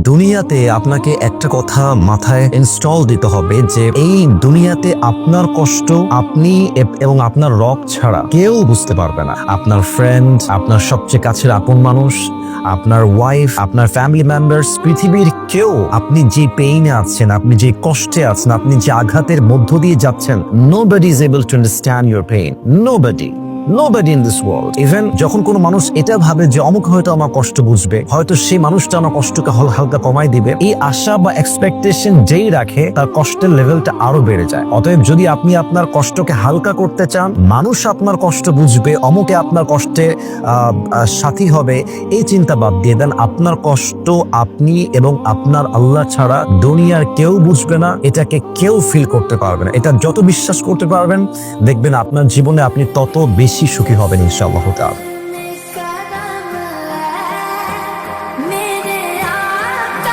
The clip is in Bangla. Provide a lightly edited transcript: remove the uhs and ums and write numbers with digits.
দুনিয়াতে আপনাকে একটা কথা মাথায় ইনস্টল দিতে হবে যে এই দুনিয়াতে আপনার কষ্ট আপনি এবং আপনার রব ছাড়া কেউ বুঝতে পারবে না। আপনার ফ্রেন্ড, আপনার সবচেয়ে কাছের আপন মানুষ, আপনার ওয়াইফ, আপনার ফ্যামিলি মেম্বার্স, পৃথিবীর কেউ আপনি যে পেইনে আছেন, আপনি যে কষ্টে আছেন, আপনি যে আঘাতের মধ্য দিয়ে যাচ্ছেন, nobody is able to understand your pain. Nobody in this world. Even যখন কোনো মানুষ এটা ভাবে যে অমুক হয়তো আমার কষ্ট বুঝবে, হয়তো সেই মানুষটা আমার কষ্টকে হালকা কমাই দিবে, এই আশা বা এক্সপেকটেশন যেই রাখে তার কষ্টের লেভেলটা আরো বেড়ে যায়। অতএব যদি আপনি আপনার কষ্টকে হালকা করতে চান, মানুষ আপনার কষ্ট বুঝবে, অমুকে আপনার কষ্টে সাথী হবে, এই চিন্তা বাদ দিয়ে দেন। আপনার কষ্ট আপনি এবং আপনার আল্লাহ ছাড়া দুনিয়ার কেউ বুঝবে না, এটাকে কেউ ফিল করতে পারবে না। এটা যত বিশ্বাস করতে পারবেন দেখবেন আপনার জীবনে আপনি তত বেশি সুখী হবেন ইনশাআল্লাহ তাআলা।